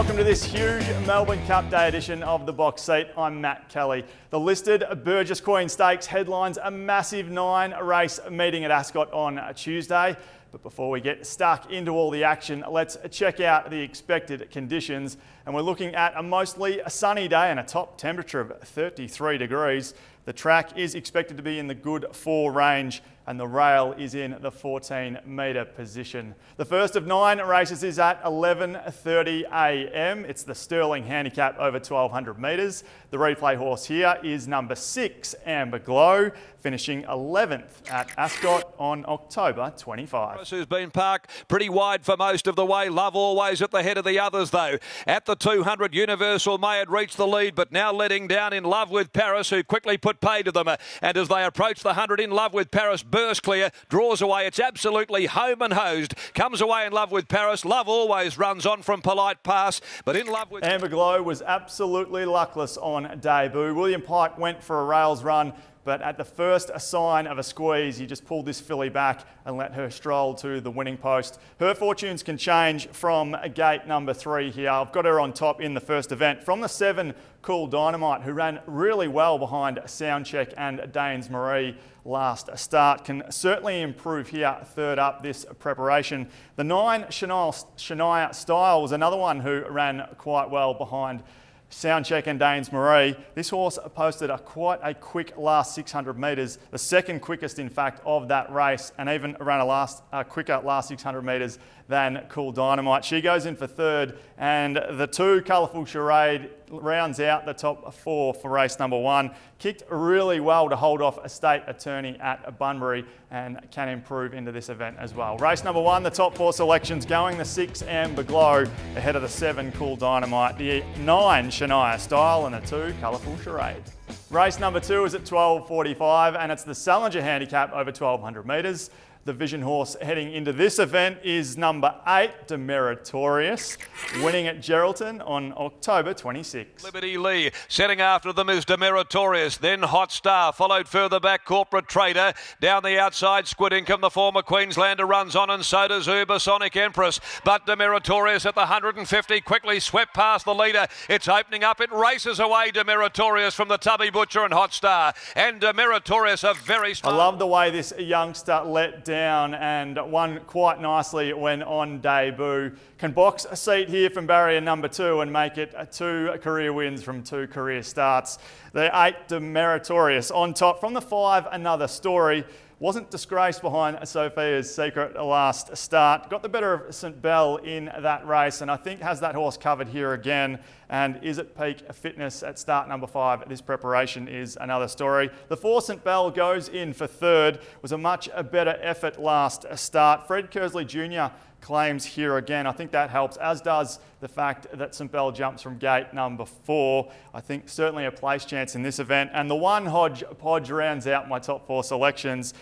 welcome to this huge Melbourne Cup Day edition of The Box Seat. I'm Matt Kelly. The listed Burgess Queen Stakes headlines a massive 9-race meeting at Ascot on Tuesday. But before we get stuck into all the action, let's check out the expected conditions. And we're looking at a mostly sunny day and a top temperature of 33 degrees. The track is expected to be in the good 4 range and the rail is in the 14-metre position. The first of 9 races is at 11:30 a.m. It's the Sterling Handicap over 1,200 metres. The replay horse here is number 6, Amber Glow, finishing 11th at Ascot on October 25. Who's been parked pretty wide for most of the way. Love Always at the head of the others though. At the 200, Universal May had reached the lead, but now letting down In Love with Paris, who quickly put pay to them. And as they approach the 100, In Love with Paris burst clear, draws away. It's absolutely home and hosed. Comes away In Love with Paris. Love Always runs on from Polite Pass, but In Love with... Amber Glow was absolutely luckless on debut. William Pike went for a rails run, but at the first sign of a squeeze, he just pulled this filly back and let her stroll to the winning post. Her fortunes can change from gate number 3 here. I've got her on top in the first event. From the 7, Cool Dynamite, who ran really well behind Soundcheck and Danes Marie last start, can certainly improve here third up this preparation. The 9, Shania Style, was another one who ran quite well behind Soundcheck and Danes Marie. This horse posted quite a quick last 600 metres, the second quickest in fact of that race, and even ran a quicker last 600 metres than Cool Dynamite. She goes in for third, and the 2, Colourful Charade, rounds out the top 4 for race number 1. Kicked really well to hold off a state attorney at Bunbury and can improve into this event as well. Race number 1, the top 4 selections going: the 6, Amber Glow, ahead of the 7, Cool Dynamite, the 9, Shania Style, and the 2, Colourful Charade. Race number 2 is at 12:45 and it's the Salinger Handicap over 1,200 metres. The vision horse heading into this event is number 8, Demeritorious, winning at Geraldton on October 26. Liberty Lee. Setting after them is Demeritorious, then Hot Star, followed further back Corporate Trader. Down the outside, Squid Income, the former Queenslander, runs on, and so does Ubersonic Empress. But Demeritorious at the 150 quickly swept past the leader. It's opening up. It races away, Demeritorious, from the Tubby Butcher and Hot Star. And Demeritorious a very strong... I love the way this youngster let down and won quite nicely when on debut. Can box a seat here from barrier number 2 and make it 2 career wins from 2 career starts. The 8, Demeritorious, on top. From the 5, Another Story. Wasn't disgraced behind Sophia's Secret last start. Got the better of St Bell in that race, and I think has that horse covered here again, and is at peak fitness at start number 5. This preparation is Another Story. The 4, St Bell, goes in for third. Was a much better effort last start. Fred Kersley Jr. claims here again. I think that helps, as does the fact that St Bell jumps from gate number 4. I think certainly a place chance in this event. And the 1, Hodge rounds out my top 4 selections.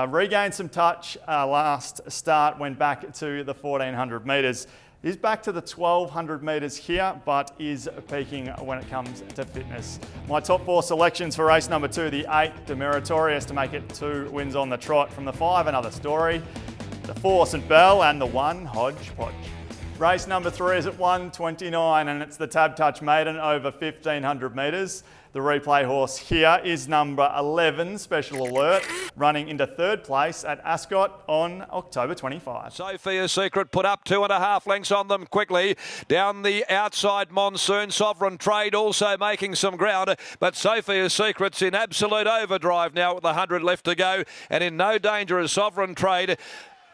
Regained some touch last start, went back to the 1,400 metres. Is back to the 1,200 metres here, but is peaking when it comes to fitness. My top 4 selections for race number 2, the 8, Demeritorious, to make it 2 wins on the trot. From the 5, Another Story, the 4, St Bell, and the 1, Hodgepodge. Race number 3 is at 1:29 and it's the Tab Touch Maiden over 1,500 metres. The replay horse here is number 11, Special Alert, running into third place at Ascot on October 25. Sophia's Secret put up 2.5 lengths on them quickly. Down the outside, Monsoon, Sovereign Trade also making some ground, but Sophia's Secret's in absolute overdrive now with the 100 left to go, and in no danger as Sovereign Trade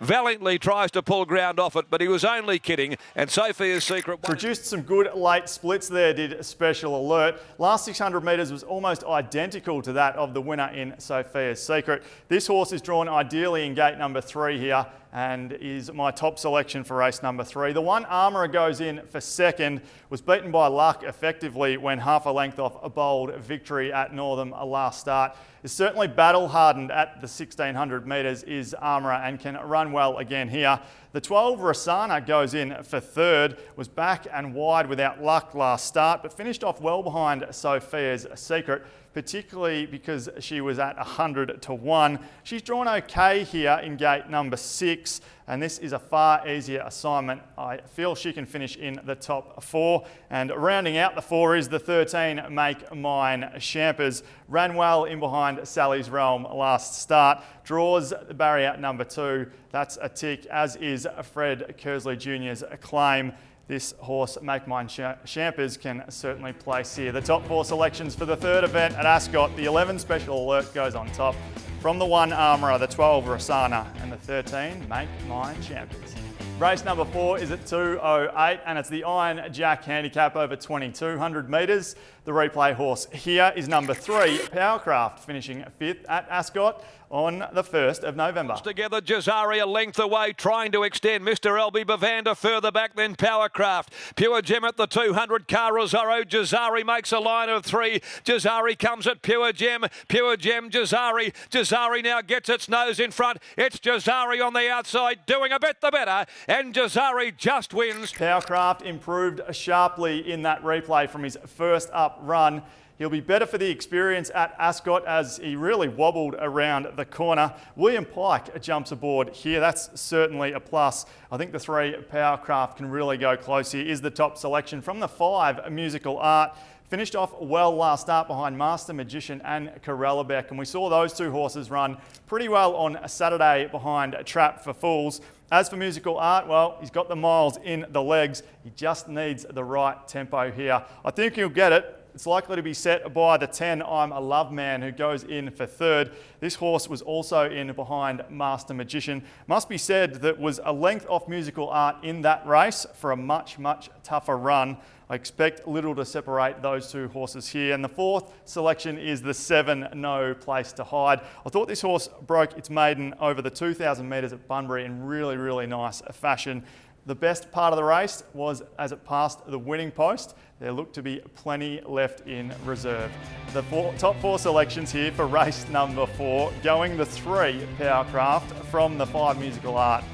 valiantly tries to pull ground off it, but he was only kidding, and Sophia's Secret... Produced some good late splits there, did Special Alert. Last 600 metres was almost identical to that of the winner in Sophia's Secret. This horse is drawn ideally in gate number 3 here, and is my top selection for race number 3. The 1, Armourer, goes in for second, was beaten by luck effectively when half a length off a bold victory at Northam last start. Is certainly battle hardened at the 1,600 metres, is Armourer, and can run well again here. The 12, Rossana, goes in for third, was back and wide without luck last start, but finished off well behind Sophia's Secret, particularly because she was at 100 to 1. She's drawn okay here in gate number 6, and this is a far easier assignment. I feel she can finish in the top 4, and rounding out the 4 is the 13, Make Mine Champers. Ran well in behind Sally's Realm last start. Draws the barrier number 2. That's a tick, as is Fred Kersley Jr.'s claim. This horse, Make Mine Champers, can certainly place here. The top 4 selections for the 3rd event at Ascot. The 11 Special Alert goes on top. From the 1 Armourer, the 12 Rossana, and the 13 Make Mine Champers. Race number 4 is at 2:08, and it's the Iron Jack handicap over 2,200 metres. The replay horse here is number 3, Powercraft, finishing 5th at Ascot on the 1st of November. Together, Jazari a length away, trying to extend Mr. Elby Bavander further back than Powercraft. Pure Gem at the 200, Carazoro. Jazari makes a line of 3. Jazari comes at Pure Gem. Pure Gem, Jazari. Jazari now gets its nose in front. It's Jazari on the outside, doing a bit the better, and Jazari just wins. Powercraft improved sharply in that replay from his first up run. He'll be better for the experience at Ascot, as he really wobbled around the corner. William Pike jumps aboard here. That's certainly a plus. I think the 3 Powercraft can really go close here. Is the top selection from the 5 Musical Art. Finished off well last start behind Master Magician and Corellebeck, and we saw those 2 horses run pretty well on Saturday behind Trap for Fools. As for Musical Art, well, he's got the miles in the legs. He just needs the right tempo here. I think he'll get it. It's likely to be set by the 10, I'm a Love Man, who goes in for 3rd. This horse was also in behind Master Magician. Must be said that was a length off Musical Art in that race for a much, much tougher run. I expect little to separate those 2 horses here. And the 4th selection is the 7, No Place to Hide. I thought this horse broke its maiden over the 2,000 metres at Bunbury in really, really nice fashion. The best part of the race was as it passed the winning post. There looked to be plenty left in reserve. The top 4 selections here for race number 4, going the 3 Powercraft from the 5 Musical Art.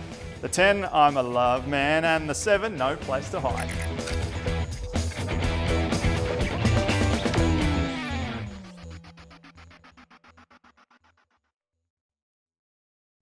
The 10, I'm a Love Man, and the 7, No Place to Hide.